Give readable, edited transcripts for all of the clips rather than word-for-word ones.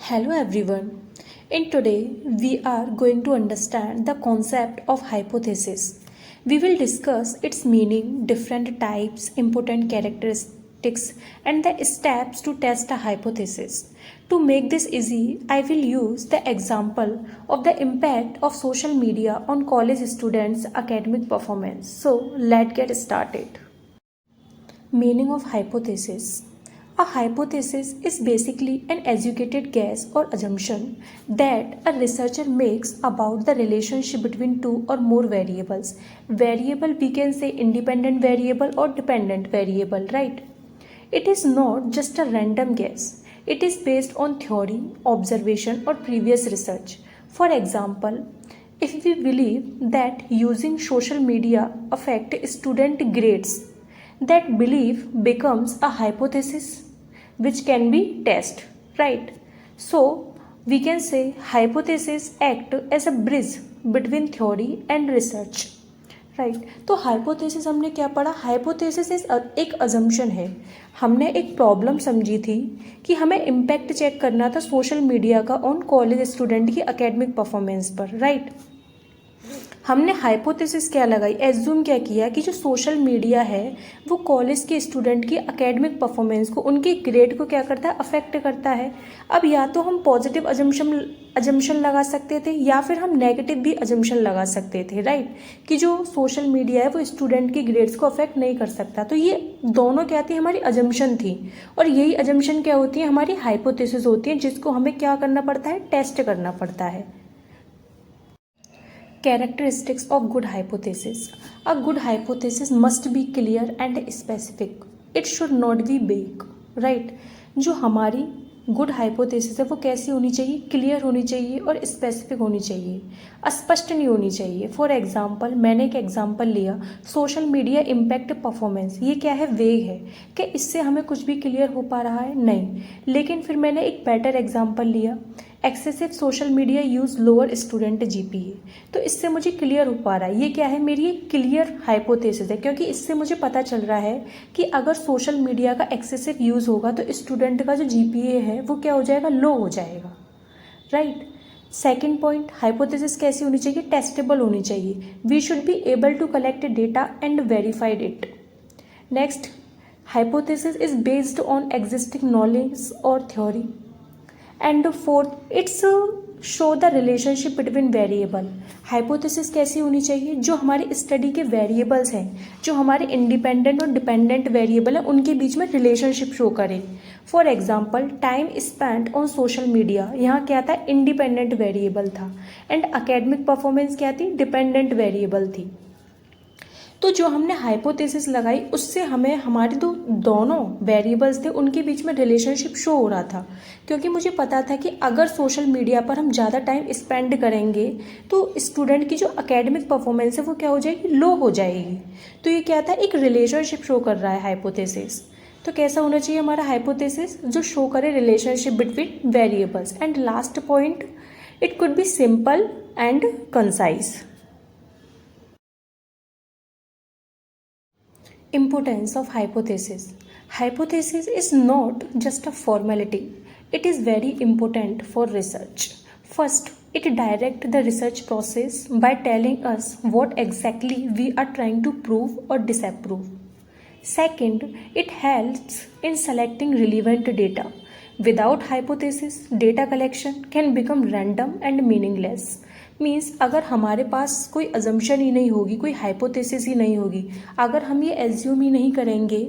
Hello everyone. In today we are going to understand the concept of hypothesis. We will discuss its meaning, different types, important characteristics and the steps to test a hypothesis. To make this easy, I will use the example of the impact of social media on college students' academic performance. So, let's get started. Meaning of hypothesis. A hypothesis is basically an educated guess or assumption that a researcher makes about the relationship between two or more variables. Variable, we can say independent variable or dependent variable, right? It is not just a random guess. It is based on theory, observation, or previous research. For example, if we believe that using social media affect student grades, that belief becomes a hypothesis which can be tested, right? So we can say hypothesis act as a bridge between theory and research, right तो hypothesis हमने क्या पढ़ा. Hypothesis एक assumption है. हमने एक problem समझी थी कि हमें इम्पैक्ट चेक करना था सोशल मीडिया का ऑन कॉलेज स्टूडेंट की एकेडमिक परफॉर्मेंस पर, राइट. हमने हाइपोथेसिस क्या लगाई, एज्यूम क्या किया कि जो सोशल मीडिया है वो कॉलेज के स्टूडेंट की एकेडमिक परफॉर्मेंस को, उनके ग्रेड को क्या करता है, अफेक्ट करता है. अब या तो हम पॉजिटिव अजम्पशन लगा सकते थे या फिर हम नेगेटिव भी अजम्पशन लगा सकते थे, राइट, कि जो सोशल मीडिया है वो स्टूडेंट की ग्रेड्स को अफेक्ट नहीं कर सकता. तो ये दोनों क्या थी, हमारी अजम्पशन थी. और यही अजम्पशन क्या होती है, हमारी हाइपोथेसिस होती है, जिसको हमें क्या करना पड़ता है, टेस्ट करना पड़ता है. Characteristics of good hypothesis. A good hypothesis must be clear and specific. It should not be vague. Right? जो हमारी गुड हाइपोथेसिस है वो कैसी होनी चाहिए, क्लियर होनी चाहिए और स्पेसिफिक होनी चाहिए, अस्पष्ट नहीं होनी चाहिए. फॉर एग्जाम्पल, मैंने एक एग्जाम्पल लिया, सोशल मीडिया इम्पैक्ट परफॉर्मेंस. ये क्या है, वेग है कि इससे हमें कुछ भी क्लियर हो पा रहा है, नहीं. लेकिन फिर मैंने एक बेटर एग्जाम्पल लिया, excessive social media use lower student GPA. तो इससे मुझे क्लियर हो पा रहा है, ये क्या है, मेरी एक क्लियर हाइपोथेसिस है, क्योंकि इससे मुझे पता चल रहा है कि अगर सोशल मीडिया का एक्सेसिव यूज़ होगा तो स्टूडेंट का जो जीपीए है वो क्या हो जाएगा, लो हो जाएगा, राइट. सेकेंड पॉइंट, हाइपोथेसिस कैसी होनी चाहिए, टेस्टेबल होनी चाहिए. We should be able to collect data and verified it. Next, hypothesis is based on existing knowledge और theory. And fourth, it's show the relationship between variable. Hypothesis कैसी होनी चाहिए, जो हमारी स्टडी के वेरिएबल्स हैं, जो हमारे इंडिपेंडेंट और डिपेंडेंट वेरिएबल हैं, उनके बीच में रिलेशनशिप शो करे. For example, time spent on social media, यहाँ क्या था, इंडिपेंडेंट वेरिएबल था. एंड अकेडमिक परफॉर्मेंस क्या थी, डिपेंडेंट वेरिएबल थी. तो जो हमने हाइपोथेसिस लगाई उससे हमें हमारे दोनों वेरिएबल्स थे उनके बीच में रिलेशनशिप शो हो रहा था, क्योंकि मुझे पता था कि अगर सोशल मीडिया पर हम ज़्यादा टाइम स्पेंड करेंगे तो स्टूडेंट की जो एकेडमिक परफॉर्मेंस है वो क्या हो जाएगी, लो हो जाएगी. तो ये क्या था, एक रिलेशनशिप शो कर रहा है हाइपोथेसिस. तो कैसा होना चाहिए हमारा हाइपोथेसिस, जो शो करे relationship between variables. And last point, it could be simple and concise. Importance of hypothesis. Hypothesis is not just a formality. It is very important for research. First, it directs the research process by telling us what exactly we are trying to prove or disapprove. Second, it helps in selecting relevant data. Without hypothesis, data collection can become random and meaningless. Means अगर हमारे पास कोई assumption ही नहीं होगी, कोई hypothesis ही नहीं होगी, अगर हम ये एज्यूम ही नहीं करेंगे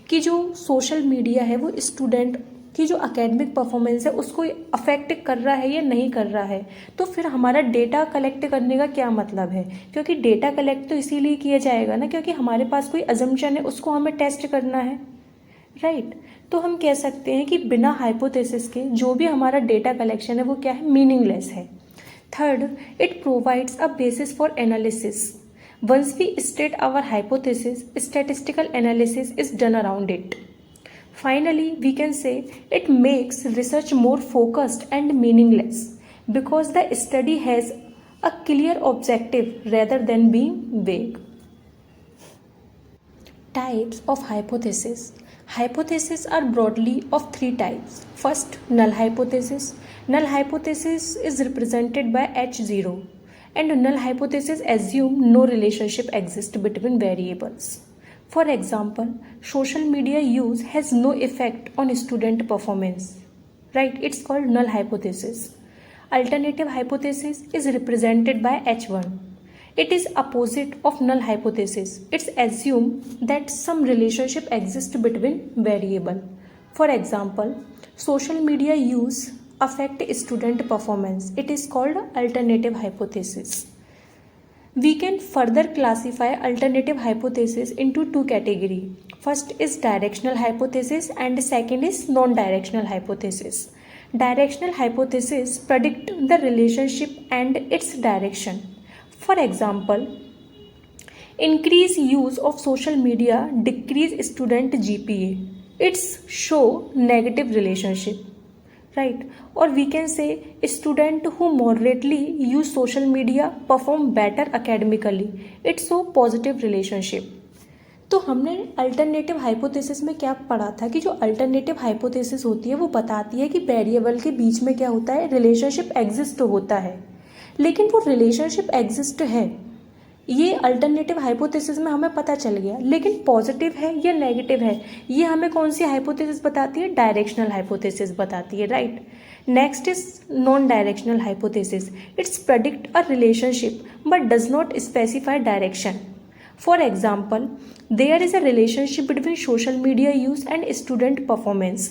कि जो सोशल मीडिया है वो स्टूडेंट की जो एकेडमिक परफॉर्मेंस है उसको अफेक्ट कर रहा है या नहीं कर रहा है, तो फिर हमारा डेटा कलेक्ट करने का क्या मतलब है. क्योंकि डेटा कलेक्ट तो इसीलिए किया जाएगा ना, क्योंकि हमारे पास कोई अजम्पशन है उसको हमें टेस्ट करना है, राइट. तो हम कह सकते हैं कि बिना हाइपोथेसिस के जो भी हमारा डेटा कलेक्शन है वो क्या है, मीनिंगलेस है. Third, it provides a basis for analysis. Once we state our hypothesis, statistical analysis is done around it. Finally, we can say it makes research more focused and meaningless because the study has a clear objective rather than being vague. Types of hypothesis. Hypotheses are broadly of three types. First, null hypothesis. Null hypothesis is represented by H0, and null hypothesis assume no relationship exists between variables. For example, social media use has no effect on student performance. Right? It's called null hypothesis. Alternative hypothesis is represented by H1. It is opposite of null hypothesis. It's assumed that some relationship exists between variable. For example, social media use affect student performance. It is called alternative hypothesis. We can further classify alternative hypothesis into two categories. First is directional hypothesis and second is non-directional hypothesis. Directional hypothesis predict the relationship and its direction. For example, increase use of social media decrease student GPA. It's show negative relationship, right? Or we can say student who moderately use social media perform better academically. It's show positive relationship. तो हमने alternative hypothesis में क्या पढ़ा था कि जो alternative hypothesis होती है वो बताती है कि वेरिएबल के बीच में क्या होता है, रिलेशनशिप एग्जिस्ट होता है, लेकिन वो रिलेशनशिप एग्जिस्ट है ये अल्टरनेटिव हाइपोथेसिस में हमें पता चल गया, लेकिन पॉजिटिव है या नेगेटिव है ये हमें कौन सी हाइपोथेसिस बताती है, डायरेक्शनल हाइपोथेसिस बताती है, right. Next is non directional hypothesis. It's predict a relationship but does not specify direction. For example, there is a relationship between social media use and student performance.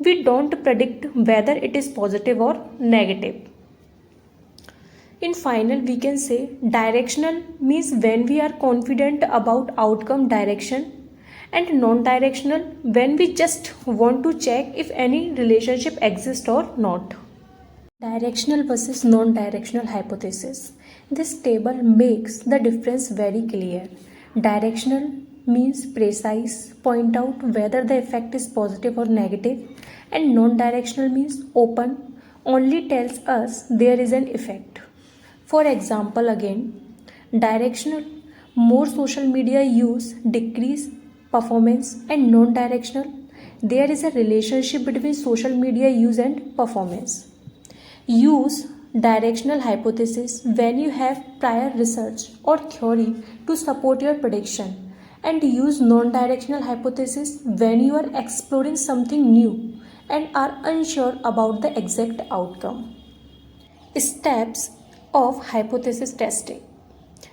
We don't predict whether it is positive or negative. In final, we can say directional means when we are confident about outcome direction, and non-directional when we just want to check if any relationship exists or not. Directional versus non-directional hypothesis. This table makes the difference very clear. Directional means precise, point out whether the effect is positive or negative, and non-directional means open, only tells us there is an effect. For example, again, directional, more social media use decrease performance, and non-directional, there is a relationship between social media use and performance. Use directional hypothesis when you have prior research or theory to support your prediction, and use non-directional hypothesis when you are exploring something new and are unsure about the exact outcome. Steps of hypothesis testing.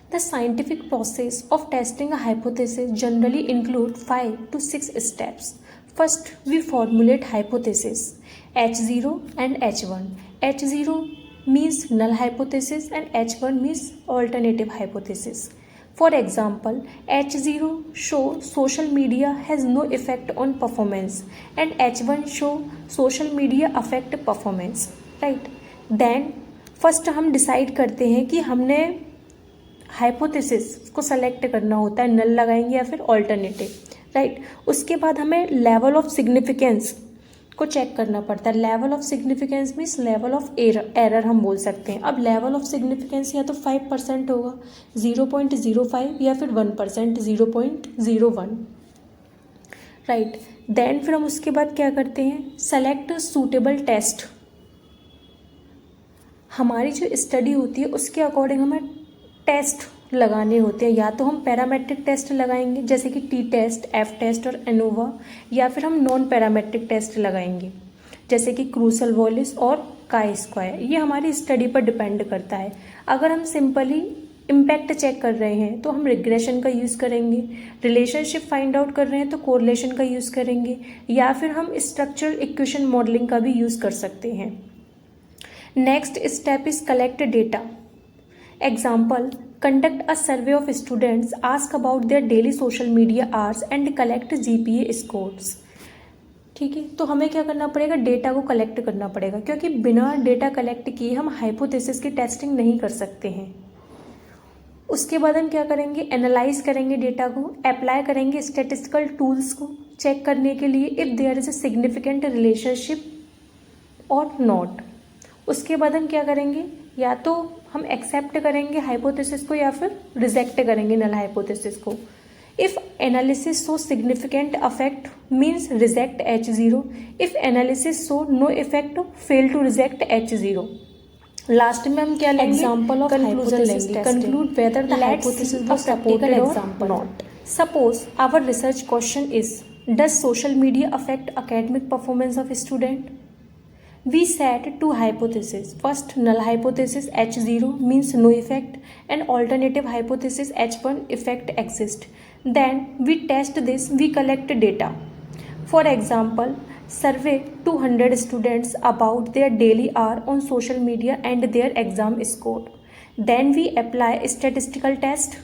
The scientific process of testing a hypothesis generally include 5 to 6 steps. First, we formulate hypothesis H0 and H1. H0 means null hypothesis and H1 means alternative hypothesis. For example, H0 show social media has no effect on performance, and H1 show social media affect performance, right? Then first हम decide करते हैं कि हमने hypothesis को select करना होता है, नल लगाएंगे या फिर ऑल्टरनेटिव, राइट. उसके बाद हमें लेवल ऑफ सिग्निफिकेंस को चेक करना पड़ता है. Level of significance means level of error हम बोल सकते हैं. अब लेवल ऑफ सिग्निफिकेंस या तो 5% होगा, 0.05, या फिर 1%, 0.01, राइट. देन फिर हम उसके बाद क्या करते हैं, सेलेक्ट सूटेबल टेस्ट. हमारी जो स्टडी होती है उसके अकॉर्डिंग हमें टेस्ट लगाने होते हैं. या तो हम पैरामेट्रिक टेस्ट लगाएंगे जैसे कि टी टेस्ट, एफ टेस्ट और एनोवा, या फिर हम नॉन पैरामेट्रिक टेस्ट लगाएंगे जैसे कि क्रूसल वॉलिस और काई स्क्वायर. ये हमारी स्टडी पर डिपेंड करता है. अगर हम सिंपली इम्पैक्ट चेक कर रहे हैं तो हम रिग्रेशन का यूज़ करेंगे. रिलेशनशिप फाइंड आउट कर रहे हैं तो कोरिलेशन का यूज़ करेंगे, या फिर हम स्ट्रक्चरल इक्वेशन मॉडलिंग का भी यूज़ कर सकते हैं. Next step is collect data. Example, conduct a survey of students, ask about their daily social media hours and collect GPA scores. ठीक है, तो हमें क्या करना पड़ेगा, डेटा को कलेक्ट करना पड़ेगा, क्योंकि बिना डेटा कलेक्ट किए हम हाइपोथेसिस की टेस्टिंग नहीं कर सकते हैं. उसके बाद हम क्या करेंगे, एनालाइज करेंगे डेटा को, अप्लाई करेंगे स्टैटिस्टिकल टूल्स को चेक करने के लिए if there is a significant relationship और नॉट. उसके बाद हम क्या करेंगे, या तो हम एक्सेप्ट करेंगे हाइपोथेसिस को या फिर रिजेक्ट करेंगे नल हाइपोथेसिस को. If analysis show significant effect, means reject H0. If analysis show no effect, fail to reject H0. Last में हम क्या लेंगे? एग्जाम्पल ऑफ कंक्लूजन लेंगे. Conclude whether the hypothesis was supported और not. Suppose our research question is, does social media affect academic performance of student? We set two hypotheses. First, null hypothesis H0 means no effect, and alternative hypothesis H1 effect exists. Then we test this, we collect data. For example, survey 200 students about their daily hour on social media and their exam score. Then we apply a statistical test.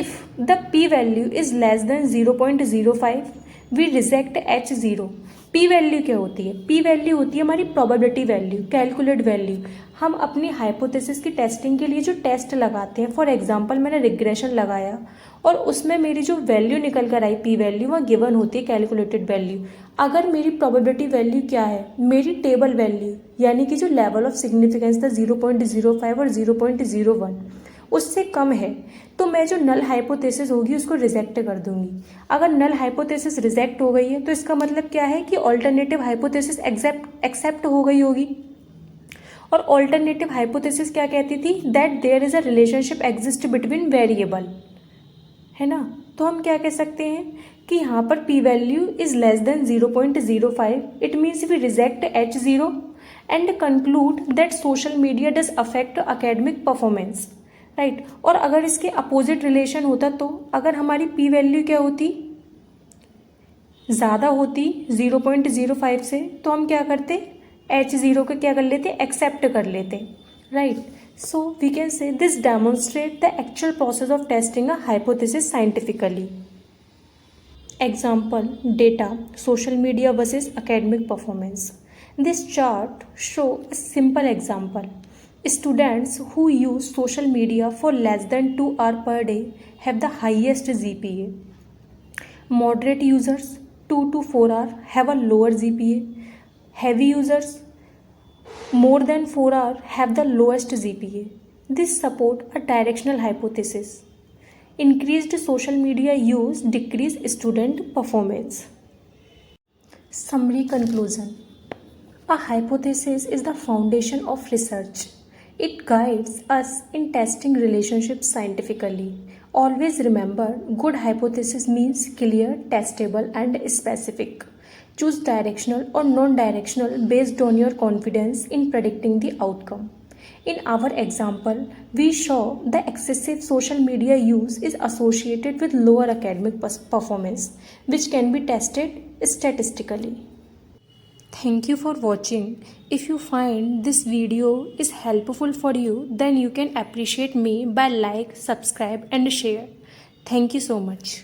If the p-value is less than 0.05, we reject H0. P value क्या होती है? P value होती है हमारी probability value, calculate value. हम अपनी hypothesis की testing के लिए जो टेस्ट लगाते हैं, फॉर एग्जांपल मैंने रिग्रेशन लगाया और उसमें मेरी जो वैल्यू निकल कर आई पी वैल्यू, वह गिवन होती है कैलकुलेटेड वैल्यू. अगर मेरी प्रोबेबिलिटी वैल्यू क्या है? मेरी टेबल वैल्यू, यानी कि जो लेवल ऑफ सिग्निफिकेंस था 0.05 और 0.01, उससे कम है, तो मैं जो नल हाइपोथेसिस होगी उसको रिजेक्ट कर दूंगी. अगर नल हाइपोथेसिस रिजेक्ट हो गई है तो इसका मतलब क्या है कि ऑल्टरनेटिव हाइपोथेसिस एक्सेप्ट हो गई होगी. और ऑल्टरनेटिव हाइपोथेसिस क्या कहती थी? That there is a relationship exist between variable, है ना. तो हम क्या कह सकते हैं कि यहाँ पर P value is less than 0.05. It means we reject H0 and conclude that social media does affect academic performance, right. और अगर इसके अपोजिट रिलेशन होता, तो अगर हमारी पी वैल्यू क्या होती? ज़्यादा होती 0.05 से, तो हम क्या करते? H0 को क्या कर लेते? एक्सेप्ट कर लेते, right. So we can say this demonstrate the actual process of testing a hypothesis scientifically. Example, data, social media versus academic performance. This chart show a simple example. Students who use social media for less than 2 hours per day have the highest GPA. Moderate users 2 to 4 hours have a lower GPA. Heavy users more than 4 hours have the lowest GPA. This support a directional hypothesis. Increased social media use decrease student performance. Summary conclusion. A hypothesis is the foundation of research. It guides us in testing relationships scientifically. Always remember, good hypothesis means clear, testable, and specific. Choose directional or non-directional based on your confidence in predicting the outcome. In our example, we show the excessive social media use is associated with lower academic performance, which can be tested statistically. Thank you for watching. If you find this video is helpful for you, then you can appreciate me by like, subscribe and share. Thank you so much.